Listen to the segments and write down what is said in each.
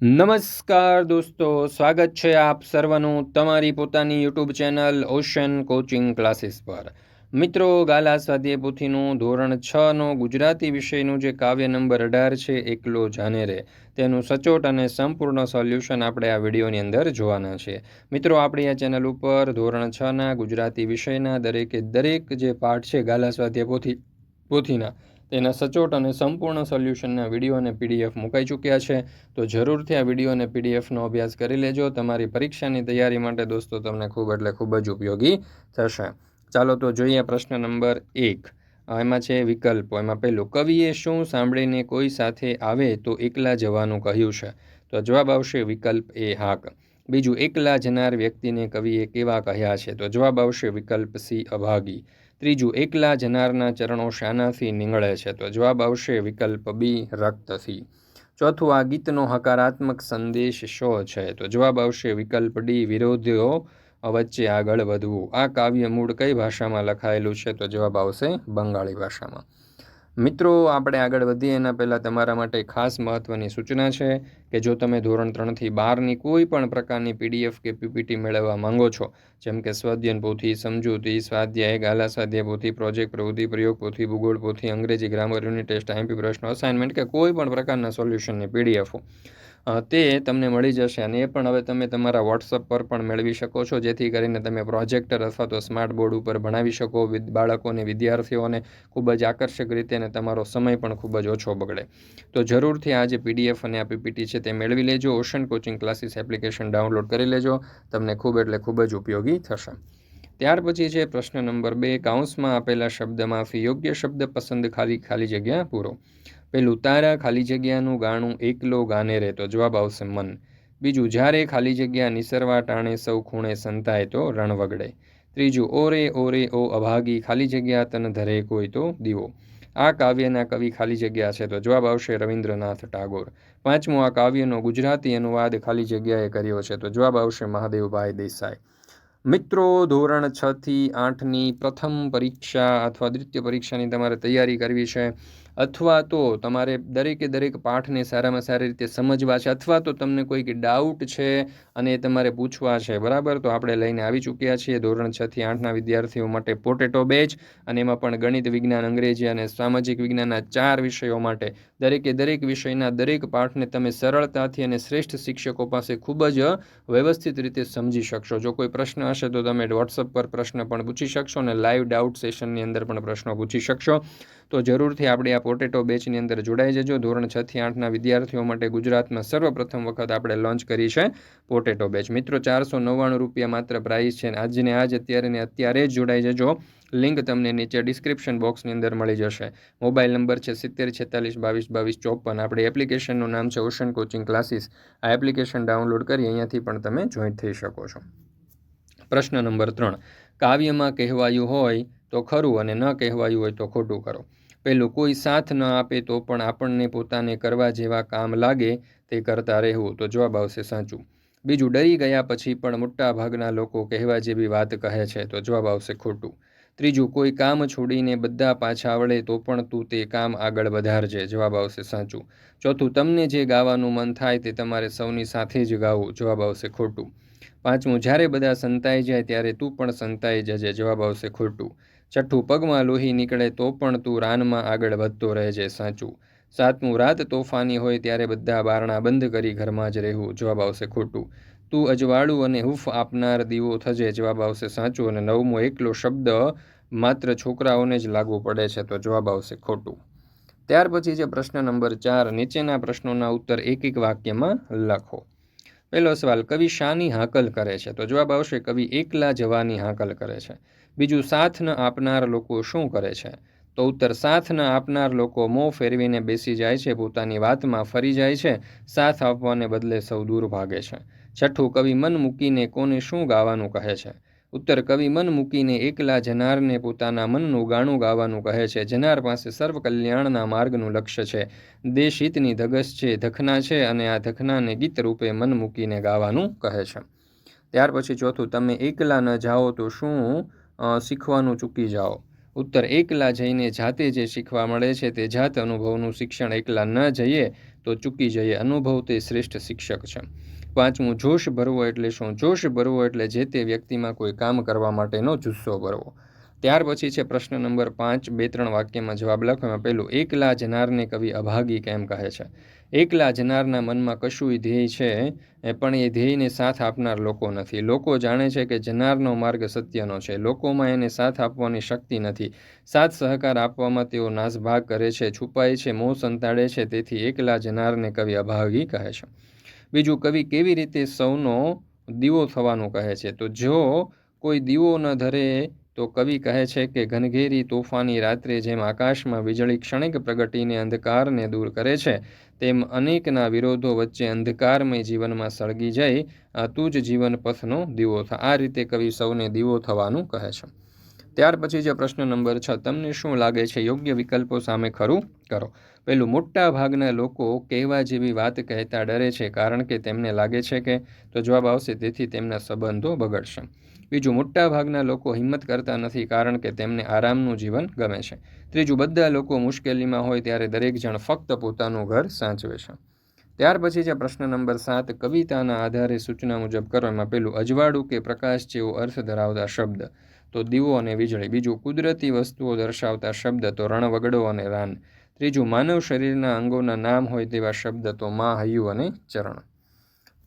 નમસ્કાર દોસ્તો, સ્વાગત છે આપ સર્વનું તમારી પોતાની YouTube channel ocean coaching classes પર। મિત્રો, ગાલા સ્વાધ્યાય પોથીનું ધોરણ 6નો ગુજરાતી વિષયનું જે કાવ્ય નંબર 18 છે, એકલો જાને રે, તેનું સચોટ અને સંપૂર્ણ સોલ્યુશન આપણે આ વિડીયોની અંદર જોવાના છે। મિત્રો, આપણી આ ચેનલ ઉપર ધોરણ 6ના ગુજરાતી વિષયના દરેકે દરેક જે પાઠ છે ગાલા સ્વાધ્યાય પોથીના, તેના સચોટ અને સંપૂર્ણ સોલ્યુશનના વિડીયો અને પીડીએફ મુકાઈ ચૂક્યા છે। તો જરૂરથી આ વિડીયો અને પીડીએફનો અભ્યાસ કરી લેજો। તમારી પરીક્ષાની તૈયારી માટે દોસ્તો તમને ખૂબ જ ઉપયોગી થશે। ચાલો તો જોઈએ પ્રશ્ન નંબર 1। એમાં છે વિકલ્પો। એમાં પહેલું, કવિએ શું સાંભળીને કોઈ સાથે આવે તો એકલા જવાનું કહ્યું છે? તો જવાબ આવશે વિકલ્પ એ, હાક। બીજું, એકલા જનાર વ્યક્તિને કવિએ કેવા કહ્યા છે? તો જવાબ આવશે વિકલ્પ સી, અભાગી। ત્રીજું, એકલા જનારના ચરણો શાનાથી નીંગળે છે? તો જવાબ આવશે વિકલ્પ બી, રક્તથી। ચોથું, આ ગીતનો હકારાત્મક સંદેશ શો છે? તો જવાબ આવશે વિકલ્પ ડી, વિરોધીઓ વચ્ચે આગળ વધવું। આ કાવ્ય મૂળ કઈ ભાષામાં લખાયેલું છે? તો જવાબ આવશે બંગાળી ભાષામાં। મિત્રો, આપણે આગળ વધીએ એના પહેલાં તમારા માટે ખાસ મહત્ત્વની સૂચના છે કે જો તમે ધોરણ 3થી 12ની કોઈ પણ પ્રકારની પીડીએફ કે પીપીટી મેળવવા માંગો છો, જેમ કે સ્વાધ્યાયન પોથી, સમજૂતી, સ્વાધ્યાય, ગાલા સ્વાધ્યાય પોથી, પ્રોજેક્ટ પ્રવૃત્તિ, પ્રયોગ પોથી, ભૂગોળ પોથી, અંગ્રેજી ગ્રામર યુનિટ ટેસ્ટ, આઈએમપી પ્રશ્નો, અસાઇનમેન્ટ કે કોઈ પણ પ્રકારના સોલ્યુશનની પીડીએફો તે તમને મળી જશે। અને એ પણ હવે તમે તમારા વોટ્સઅપ પર પણ મેળવી શકો છો, જેથી કરીને તમે પ્રોજેક્ટર અથવા તો સ્માર્ટ બોર્ડ ઉપર ભણાવી શકો બાળકોને, વિદ્યાર્થીઓને ખૂબ જ આકર્ષક રીતે, અને તમારો સમય પણ ખૂબ જ ઓછો બગડે। તો જરૂરથી આ જે પીડીએફ અને આ પીપીટી છે તે મેળવી લેજો। Ocean coaching classes application download કરી લેજો, તમને ખૂબ જ ઉપયોગી થશે। ત્યાર પછી છે પ્રશ્ન નંબર 2। કાઉન્સમાં આપેલા શબ્દમાંથી યોગ્ય શબ્દ પસંદ ખાલી જગ્યા પૂરો। પહેલું, તારા ખાલી જગ્યાનું ગાણું એકલો ગાને રે, તો જવાબ આવશે મન। બીજું, જ્યારે ખાલી જગ્યા નિસરવા ટાણે સૌ ખૂણે સંતાય તો રણ વગડે। ત્રીજું, ઓરે ઓરે ઓ અભાગી ખાલી જગ્યા તન ધરે કોઈ તો દીવો। આ કાવ્યના કવિ ખાલી જગ્યા છે? તો જવાબ આવશે રવિન્દ્રનાથ ટાગોર। પાંચમું, આ કાવ્યનો ગુજરાતી અનુવાદ ખાલી જગ્યાએ કર્યો છે? તો જવાબ આવશે મહાદેવભાઈ દેસાઈ। મિત્રો, ધોરણ 6થી 8ની પ્રથમ પરીક્ષા અથવા દ્વિતીય પરીક્ષાની તમારે તૈયારી કરવી છે, અથવા તો તમારે દરેકે દરેક પાઠને સારામાં સારી રીતે સમજવા છે, અથવા તો તમને કોઈક ડાઉટ છે અને એ તમારે પૂછવા છે, બરાબર? તો આપણે લઈને આવી ચૂક્યા છીએ ધોરણ 6થી 8ના વિદ્યાર્થીઓ માટે પોટેટો બેચ, અને એમાં પણ ગણિત, વિજ્ઞાન, અંગ્રેજી અને સામાજિક વિજ્ઞાનના 4 વિષયો માટે દરેકે દરેક વિષયના દરેક પાઠને તમે સરળતાથી અને શ્રેષ્ઠ શિક્ષકો પાસે ખૂબ જ વ્યવસ્થિત રીતે સમજી શકશો। જો કોઈ પ્રશ્ન હશે તો તમે વોટ્સઅપ પર પ્રશ્ન પણ પૂછી શકશો, અને લાઈવ ડાઉટ સેશનની અંદર પણ પ્રશ્નો પૂછી શકશો। તો જરૂરથી આપણે આ પોટેટો બેચની અંદર જોડાઈ જજો। ધોરણ 6થી 8ના વિદ્યાર્થીઓ માટે ગુજરાતમાં સર્વપ્રથમ વખત આપણે લોન્ચ કરી છે પોટેટો બેચ। મિત્રો, 499 રૂપિયા માત્ર પ્રાઇસ છે। આજને આજ, અત્યારે જ જોડાઈ જજો। લિંક તમને નીચે ડિસ્ક્રિપ્શન બોક્સની અંદર મળી જશે। મોબાઈલ નંબર છે 7046222254। આપણી એપ્લિકેશનનું નામ છે ઓશન કોચિંગ ક્લાસીસ। આ એપ્લિકેશન ડાઉનલોડ કરી અહીંયાથી પણ તમે જોઈન્ટ થઈ શકો છો। પ્રશ્ન નંબર 3। કાવ્યમાં કહેવાયું હોય તો ખરું અને ન કહેવાયું હોય તો ખોટું કરો। પહેલું, કોઈ સાથ ન આપે તો પણ આપણને પોતાને કરવા જેવા કામ લાગે તે કરતા રહેવું, તો જવાબ આવશે સાચું। બીજું, ડરી ગયા પછી પણ મોટા ભાગના લોકો કહેવા જેવી વાત કહે છે, તો જવાબ આવશે ખોટું। ત્રીજું, કોઈ કામ છોડીને બધા પાછા વળે તો પણ તું તે કામ આગળ વધારજે, જવાબ આવશે સાચું। ચોથું, તમને જે ગાવાનું મન થાય તે તમારે સૌની સાથે જ ગાવું, જવાબ આવશે ખોટું। પાંચમું, જ્યારે બધા સંતાઈ જાય ત્યારે તું પણ સંતાઈ જજે, જવાબ આવશે ખોટું। છઠ્ઠું, પગમાં લોહી નીકળે તો પણ તું રાનમાં આગળ વધતો રહેજે, સાચું। સાતમું, રાત તોફાની હોય ત્યારે બધા બારણા બંધ કરી ઘરમાં જ રહેવું, જવાબ આવશે ખોટું। તું અજવાળું અને હૂંફ આપનાર દીવો થજે, જવાબ આવશે સાચું। અને નવમો, એકલો શબ્દ માત્ર છોકરાઓને જ લાગુ પડે છે, તો જવાબ આવશે ખોટું। ત્યાર પછી છે પ્રશ્ન નંબર 4। નીચેના પ્રશ્નોના ઉત્તર એક એક વાક્યમાં લખો। પહેલો સવાલ, કવિ શાની હાકલ કરે છે? તો જવાબ આવશે કવિ એકલા જવાની હાકલ કરે છે। બીજું, સાથ ન આપનાર લોકો શું કરે છે? તો ઉત્તર, સાથ ન આપનાર લોકો મોં ફેરવીને બેસી જાય છે, પોતાની વાતમાં ફરી જાય છે, સાથ આપવાને બદલે સૌ દૂર ભાગે છે। છઠ્ઠું, કવિ મન મૂકીને કોને શું ગાવાનું કહે છે? ઉત્તર, કવિ મન મૂકીને એકલા જનારને પોતાના મનનું ગાણું ગાવાનું કહે છે। જનાર પાસે સર્વ કલ્યાણના માર્ગનું લક્ષ્ય છે, દેશ હિતની ધગશ છે, ધખના છે, અને આ ધખનાને ગીત રૂપે મન મૂકીને ગાવાનું કહે છે। ત્યાર પછી ચોથું, તમે એકલા ન જાઓ તો શું શીખવાનું ચૂકી જાઓ? ઉત્તર, એકલા જઈને જાતે જે શીખવા મળે છે તે જાત અનુભવનું શિક્ષણ, એકલા ન જઈએ તો ચૂકી જઈએ. અનુભવ તે શ્રેષ્ઠ શિક્ષક છે. 5મું, જોશ ભરવો એટલે શું? જોશ ભરવો એટલે જે તે વ્યક્તિમાં કોઈ કામ કરવા માટેનો જુસ્સો ભરવો. ત્યાર પછી છે પ્રશ્ન નંબર 5, 2-3 વાક્યમાં જવાબ લખો. એમાં પહેલું, એકલા જનારને કવિ અભાગી કેમ કહે છે? એકલા જનારના મનમાં કશુંય ધ્યેય છે, પણ એ ધ્યેયને સાથ આપનાર લોકો નથી. લોકો જાણે છે કે જનારનો માર્ગ સત્યનો છે. લોકોમાં એને સાથ આપવાની શક્તિ નથી. સાથ સહકાર આપવામાં તેઓ નાસભાગ કરે છે, છુપાય છે, મોં સંતાડે છે. તેથી એકલા જનારને કવિ અભાગી કહે છે. બીજું, કવિ કેવી રીતે સૌનો દીવો થવાનું કહે છે? તો જો કોઈ દીવો ન ધરે તો કવિ કહે છે કે ઘનઘેરી તોફાની રાત્રે જેમ આકાશમાં વીજળી ક્ષણિક પ્રગટીને અંધકારને દૂર કરે છે, તેમ અનેકના વિરોધો વચ્ચે અંધકારમય જીવનમાં સળગી જાય તું જ જીવન પથનો દીવો થા. આ રીતે કવિ સૌને દીવો થવાનું કહે છે. ત્યાર પછી જે પ્રશ્ન નંબર 6, તમને શું લાગે છે? યોગ્ય વિકલ્પો સામે ખરું કરો. પહેલું, મોટા ભાગના લોકો કહેવા જેવી વાત કહેતા ડરે છે કારણ કે તેમને લાગે છે કે, તો જવાબ આવશે તેથી તેમના સંબંધો બગડશે. બીજું, મોટા ભાગના લોકો હિંમત કરતા નથી કારણ કે તેમને આરામનું જીવન ગમે છે. ત્રીજું, બધા લોકો મુશ્કેલીમાં હોય ત્યારે દરેક જણ ફક્ત પોતાનું ઘર સાચવે છે. ત્યાર પછી જે પ્રશ્ન નંબર 7, કવિતાના આધારે સૂચના મુજબ કરો. એમાં પહેલું, અજવાળું કે પ્રકાશ જેવો અર્થ ધરાવતા શબ્દ, તો દીવો અને વીજળી. બીજું, કુદરતી વસ્તુઓ દર્શાવતા શબ્દ, તો રણવગડો અને રાન. ત્રીજું, માનવ શરીરના અંગોના નામ હોય તેવા શબ્દ, તો માં, હૈયું અને ચરણ.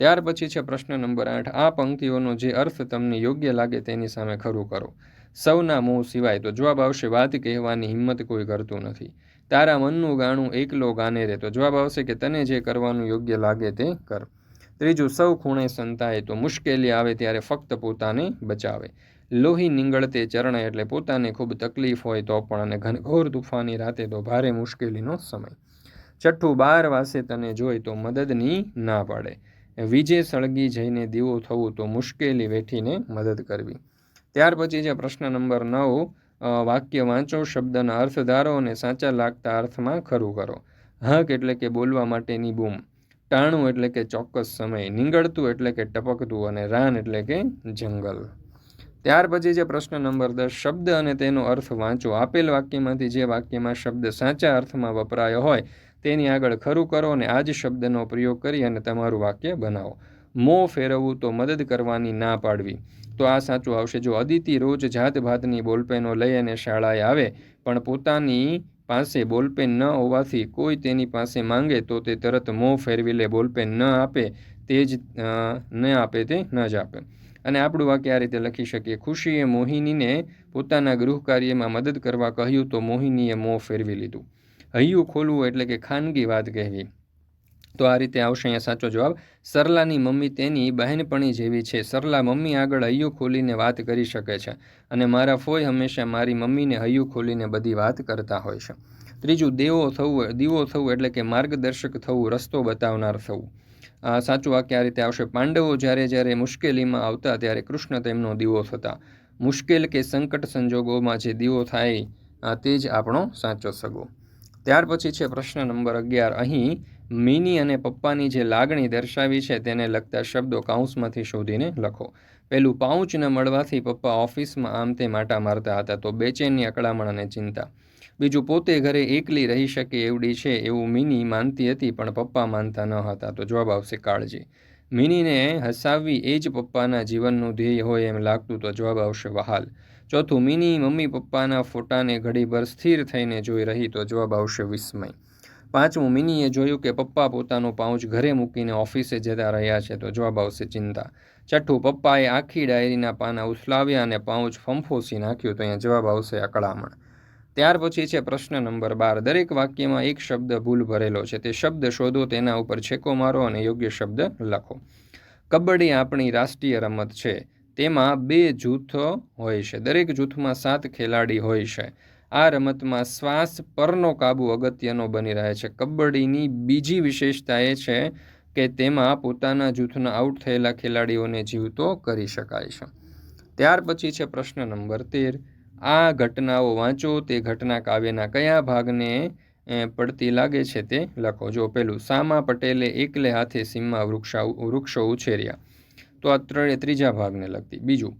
ત્યાર પછી છે પ્રશ્ન નંબર 8, આ પંક્તિઓનો જે અર્થ તમને યોગ્ય લાગે તેની સામે ખરું કરો. સૌના મોં સિવાય, તો જવાબ આવશે વાત કહેવાની હિંમત કોઈ કરતું નથી. તારા મનનું ગાણું એકલો ગાને રે, તો જવાબ આવશે કે તને જે કરવાનું યોગ્ય લાગે તે કર. ત્રીજું, સૌ ખૂણે સંતાય, તો મુશ્કેલી આવે ત્યારે ફક્ત પોતાને બચાવે. લોહી નીંગળતે ચરણ, એટલે પોતાને ખૂબ તકલીફ હોય તો પણ, અને ઘનઘોર તુફાની રાતે, તો ભારે મુશ્કેલીનો સમય. છઠ્ઠું, 12 વાસે તને જોઈ, તો મદદની ના પાડે. વીજે સળગી જઈને દીવો થવું, તો મુશ્કેલી વેઠીને મદદ કરવી. ત્યાર પછી છે પ્રશ્ન નંબર 9, વાક્ય વાંચો, શબ્દના અર્થ ધારો અને સાચા લાગતા અર્થમાં ખરું કરો. હક એટલે કે બોલવા માટેની બૂમ. ટાણું એટલે કે ચોક્કસ સમય. નીંગળતું એટલે કે ટપકતું. અને રાન એટલે કે જંગલ. ત્યાર પછી છે પ્રશ્ન નંબર 10, શબ્દ અને તેનો અર્થ વાંચો. આપેલ વાક્યમાંથી જે વાક્યમાં શબ્દ સાચા અર્થમાં વપરાયો હોય તેની આગળ ખરું કરો અને આ જ શબ્દનો પ્રયોગ કરી અને તમારું વાક્ય બનાવો. મોં ફેરવવું, તો મદદ કરવાની ના પાડવી, તો આ સાચું આવશે. જો અદિતિ રોજ જાતભાતની બોલપેનો લઈ અને શાળાએ આવે, પણ પોતાની પાસે બોલપેન ન હોવાથી કોઈ તેની પાસે માંગે તો તે તરત મોં ફેરવી લે. બોલપેન ન આપે તે જ ન જ આપે. અને આપણું વાક્ય આ રીતે લખી શકીએ, ખુશીએ મોહિનીને પોતાના ગૃહ કાર્યમાં મદદ કરવા કહ્યું, તો મોહિનીએ મોં ફેરવી લીધું. હૈયું ખોલવું એટલે કે ખાનગી વાત કહેવી, તો આ રીતે આવશે અહીંયા સાચો જવાબ. સરલાની મમ્મી તેની બહેનપણી જેવી છે. સરલા મમ્મી આગળ હૈયું ખોલીને વાત કરી શકે છે, અને મારા ફોઈ હંમેશા મારી મમ્મીને હૈયું ખોલીને બધી વાત કરતા હોય છે. ત્રીજું, દીવો થવું એટલે કે માર્ગદર્શક થવું, રસ્તો બતાવનાર થવું. સાચું વાક્ય આ રીતે આવશે. પાંડવો જ્યારે મુશ્કેલીમાં આવતા ત્યારે કૃષ્ણ તેમનો દીવો થતા. મુશ્કેલ કે સંકટ સંજોગોમાં જે દીવો થાય તે જ આપણો સાચો સગો. ત્યાર પછી છે પ્રશ્ન નંબર 11, અહીં મિની અને પપ્પાની જે લાગણી દર્શાવી છે તેને લગતા શબ્દો કૌંસમાંથી શોધીને લખો. પહેલું, પાઉચ ન મળવાથી પપ્પા ઓફિસમાં આમ તે માટા મારતા હતા, તો બેચેની, અકળામણ અને ચિંતા. બીજું, પોતે ઘરે એકલી રહી શકે એવડી છે એવું મિની માનતી હતી, પણ પપ્પા માનતા ન હતા, તો જવાબ આવશે કાળજી. મિનીને હસાવવી એ જ પપ્પાના જીવનનું ધ્યેય હોય એમ લાગતું, તો જવાબ આવશે વહાલ. ચોથું, મિની મમ્મી પપ્પાના ફોટાને ઘડીભર સ્થિર થઈને જોઈ રહી, તો જવાબ આવશે વિસ્મય. પાંચમું, મિનીએ જોયું કે પપ્પા પોતાનું પાઉચ ઘરે મૂકીને ઓફિસે જતા રહ્યા છે, તો જવાબ આવશે ચિંતા. છઠ્ઠું, પપ્પાએ આખી ડાયરીના પાના ઉથલાવ્યા અને પાઉચ ફંફોસી નાખ્યું, તો અહીંયા જવાબ આવશે અકળામણ. ત્યાર પછી છે પ્રશ્ન નંબર 12, દરેક વાક્યમાં એક શબ્દ ભૂલ ભરેલો છે. તે શબ્દ શોધો, તેના ઉપર છેકો મારો અને યોગ્ય શબ્દ લખો. કબડ્ડી આપણી રાષ્ટ્રીય રમત છે. તેમાં 2 જૂથો હોય છે. દરેક જૂથમાં 7 ખેલાડી હોય છે. આ રમતમાં શ્વાસ પરનો કાબુ અગત્યનો બની રહે છે. કબડ્ડીની બીજી વિશેષતા એ છે કે તેમાં પોતાના જૂથના આઉટ થયેલા ખેલાડીઓને જીવતો કરી શકાય છે. ત્યાર પછી છે પ્રશ્ન નંબર 13, આ ઘટનાઓ વાંચો. તે ઘટના કાવ્યના કયા ભાગને પડતી લાગે છે તે લખો. જો પહેલું, સામા પટેલે એકલે હાથે સીમમાં વૃક્ષો ઉછેર્યા, તો આ ત્રીજા ભાગને લગતી. બીજું,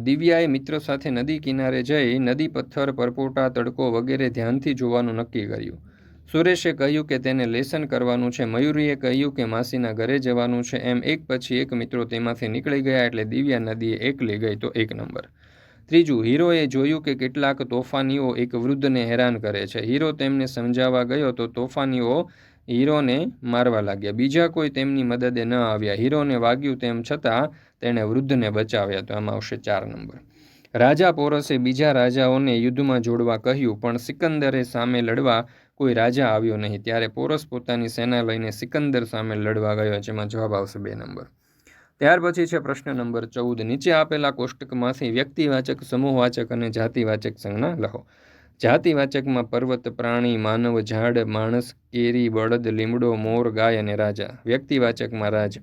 દિવ્યાએ મિત્રો સાથે નદી કિનારે જઈ નદી, પથ્થર, પરપોટા, તડકો વગેરે ધ્યાનથી જોવાનું નક્કી કર્યું. સુરેશે કહ્યું કે તેને લેસન કરવાનું છે. મયુરીએ કહ્યું કે માસીના ઘરે જવાનું છે. એમ એક પછી એક મિત્રો તેમાંથી નીકળી ગયા એટલે દિવ્યા નદીએ એકલી ગઈ તો 1 નંબર. ત્રીજું, હીરોએ જોયું કે કેટલાક તોફાનીઓ એક વૃદ્ધને હેરાન કરે છે. હીરો તેમને સમજાવવા ગયો તો તોફાનીઓ હીરોને મારવા લાગ્યા. બીજા કોઈ તેમની મદદે ન આવ્યા. હીરોને વાગ્યું તેમ છતાં તેણે વૃદ્ધને બચાવ્યા તો આમાં આવશે 4 નંબર. રાજા પોરસે બીજા રાજાઓને યુદ્ધમાં જોડવા કહ્યું પણ સિકંદરે સામે લડવા કોઈ રાજા આવ્યો નહીં. ત્યારે પોરસ પોતાની સેના લઈને સિકંદર સામે લડવા ગયો, જેમાં જવાબ આવશે 2 નંબર. ત્યાર પછી છે પ્રશ્ન નંબર 14. નીચે આપેલા કોષ્ટકમાંથી વ્યક્તિવાચક, સમૂહવાચક અને જાતિવાચક સંજ્ઞા લખો. જાતિવાચકમાં પર્વત, પ્રાણી, માનવ, ઝાડ, માણસ, કેરી, બળદ, લીમડો, મોર, ગાય અને રાજા. વ્યક્તિવાચકમાં રાજ.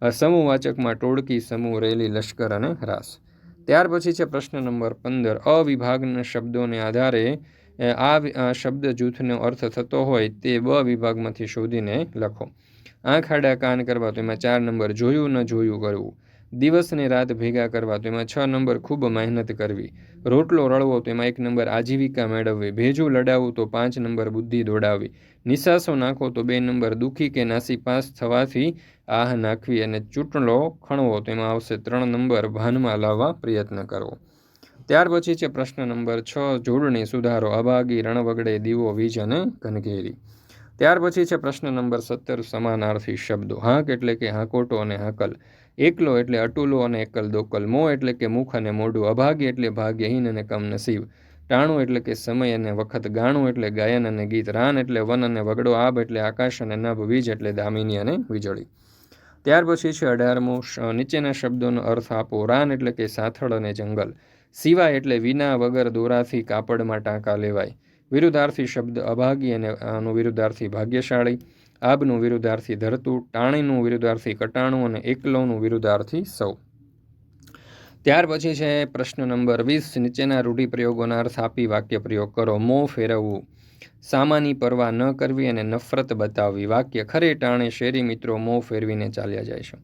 સમૂહવાચકમાં ટોળકી, સમૂહ, રેલી, લશ્કર અને રાસ. ત્યાર પછી છે પ્રશ્ન નંબર 15. અવિભાગના શબ્દોને આધારે આ શબ્દ જૂથનો અર્થ થતો હોય તે બ વિભાગમાંથી શોધીને લખો. આંખ આડા કાન કરવા તો એમાં 4 નંબર. જોયું ન જોયું કરવું. દિવસ ને રાત ભેગા કરવા તો એમાં 6 નંબર. ખૂબ મહેનત કરવી. રોટલો રળવો તો એમાં 1 નંબર. આજીવિકા મેળવવી. ભેજું લડાવવું તો 5 નંબર. બુદ્ધિ દોડાવવી. નિશાસો નાખો તો 2 નંબર. દુઃખી કે નાસીપાસ થવાથી આહ નાખવી. અને ચૂંટલો ખણવો તો એમાં આવશે 3 નંબર. ભાનમાં લાવવા પ્રયત્ન કરવો. ત્યાર પછી છે પ્રશ્ન નંબર 6. જોડણી સુધારો. અભાગી, રણવગડે, દીવો, વીજ અને ઘનઘેરી. ત્યાર પછી છે પ્રશ્ન નંબર 17. સમાનાર્થી શબ્દો. હાંક એટલે કે હાંકોટો અને હાકલ. એકલો એટલે અટુલો અને એકલ દોકલ. મોં એટલે કે મુખ અને મોઢું. અભાગી એટલે ભાગ્યહીન અને કમનસીબ. ટાણું એટલે કે સમય અને વખત. ગાણું એટલે ગાયન અને ગીત. રાન એટલે વન અને વગડો. આબ એટલે આકાશ અને નભ. વીજ એટલે દામિની અને વીજળી. ત્યાર પછી છે 18મો. નીચેના શબ્દોનો અર્થ આપો. રાન એટલે કે સાથળ અને જંગલ. સિવાય એટલે વિના, વગર, દોરાથી કાપડમાં ટાંકા લેવાય. વિરુદ્ધાર્થી શબ્દ. અભાગી અને આનું વિરુદ્ધાર્થી ભાગ્યશાળી. આબનું વિરુદ્ધાર્થી ધરતું. ટાણીનું વિરુદ્ધાર્થી કટાણું અને એકલોનું વિરુદ્ધાર્થી સૌ. ત્યાર પછી છે પ્રશ્ન નંબર 20. નીચેના રૂઢિપ્રયોગોના અર્થ આપી વાક્ય પ્રયોગ કરો. મોં ફેરવવું. સામાની પરવા ન કરવી અને નફરત બતાવવી. વાક્ય. ખરે ટાણે શેરી મિત્રો મોં ફેરવીને ચાલ્યા જાય છે.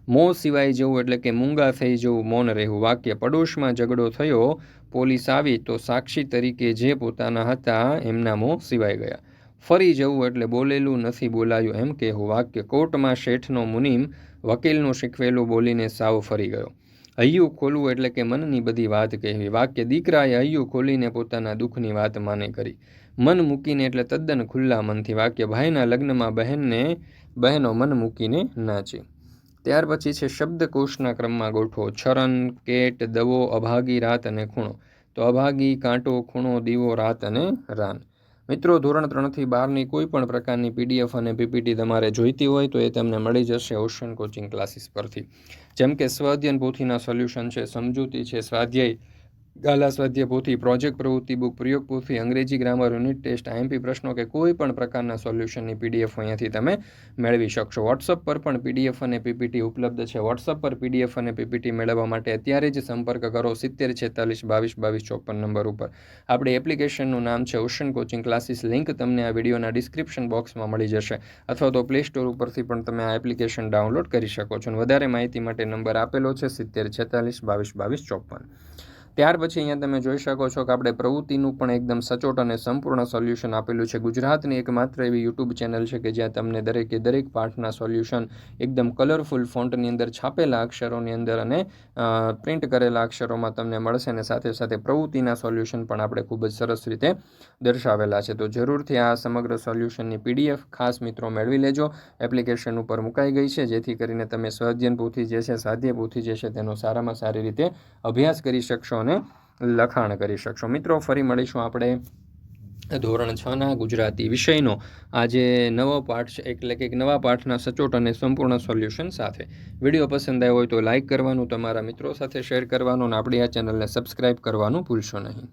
મોં સિવાય જવું એટલે કે મૂંગા થઈ જવું, મૌન રહેવું. વાક્ય. પડોશમાં ઝઘડો થયો, પોલીસ આવી તો સાક્ષી તરીકે જે પોતાના હતા એમના મોં સિવાય ગયા. ફરી જવું એટલે બોલેલું નથી બોલાયું એમ કહેવું. વાક્ય. કોર્ટમાં શેઠનો મુનિમ વકીલનું શીખવેલું બોલીને સાવ ફરી ગયો. હૈયું ખોલવું એટલે કે મનની બધી વાત કહેવી. વાક્ય. દીકરાએ હૈયું ખોલીને પોતાના દુઃખની વાત માને કરી. મન મૂકીને એટલે તદ્દન ખુલ્લા મનથી. વાક્ય. ભાઈના લગ્નમાં બહેનો મન મૂકીને નાચી. ત્યાર પછી છે શબ્દકોશના ક્રમમાં ગોઠવો. છરણ, કેટ, દવો, અભાગી, રાત અને ખૂણો. તો અભાગી, કાંટો, ખૂણો, દીવો, રાત અને રાન. મિત્રો, ધોરણ 3 થી 12ની કોઈ પણ પ્રકારની PDF અને PPT તમારે જોઈતી હોય તો એ તમને મળી જશે ઓશન કોચિંગ ક્લાસીસ પરથી. જેમ કે સ્વઅધ્યયન પોથીના સોલ્યુશન છે, સમજૂતી છે, સ્વાધ્યાય, ગાલા સ્વાધ્યાય પોથી, પ્રોજેક્ટ પ્રવૃત્તિ બુક, પ્રયોગ પોથી, અંગ્રેજી ગ્રામર, યુનિટ ટેસ્ટ, IMP પ્રશ્નો કે કોઈ પણ પ્રકારના સોલ્યુશનની PDF અહીંયાથી તમે મેળવી શકશો. વોટ્સઅપ પર પણ PDF અને PPT ઉપલબ્ધ છે. વોટ્સઅપ પર PDF અને PPT મેળવવા માટે અત્યારે જ સંપર્ક કરો 70 46 22 22 54 નંબર ઉપર. આપણી એપ્લિકેશનનું નામ છે ઓશન કોચિંગ ક્લાસીસ. લિંક તમને આ વિડીયોના ડિસ્ક્રિપ્શન બોક્સમાં મળી જશે અથવા તો પ્લે સ્ટોર ઉપરથી પણ તમે આ એપ્લિકેશન ડાઉનલોડ કરી શકો છો. વધારે માહિતી માટે નંબર આપેલો છે 70 46 22 22 54. ત્યાર પછી અહીંયા તમે જોઈ શકો છો કે આપણે પ્રવૃત્તિનું પણ એકદમ સચોટ અને સંપૂર્ણ સોલ્યુશન આપેલું છે. ગુજરાતની એકમાત્ર એવી યુટ્યુબ ચેનલ છે કે જ્યાં તમને દરેક પાઠના સોલ્યુશન એકદમ કલરફુલ ફોન્ટની અંદર, છાપેલા અક્ષરોની અંદર અને પ્રિન્ટ કરેલા અક્ષરોમાં તમને મળશે. અને સાથે સાથે પ્રવૃત્તિના સોલ્યુશન પણ આપણે ખૂબ જ સરસ રીતે દર્શાવેલા છે. તો જરૂરથી આ સમગ્ર સોલ્યુશનની PDF ખાસ મિત્રો મેળવી લેજો. એપ્લિકેશન ઉપર મુકાઈ ગઈ છે, જેથી કરીને તમે સ્વાધ્યાયન પોથી જે છે, સ્વાધ્યાય પોથી જે છે તેનો સારામાં સારી રીતે અભ્યાસ કરી શકશો અને લખાણ કરી શકશો. મિત્રો, ફરી મળીશું આપણે ધોરણ 6ના ગુજરાતી વિષયનો આજે નવો પાઠ છે, એટલે કે નવા પાઠના સચોટ અને સંપૂર્ણ સોલ્યુશન સાથે. વિડીયો પસંદ આવ્યો હોય તો લાઇક કરવાનું, તમારા મિત્રો સાથે શેર કરવાનું અને આપણી આ ચેનલને સબસ્ક્રાઈબ કરવાનું ભૂલશો નહીં.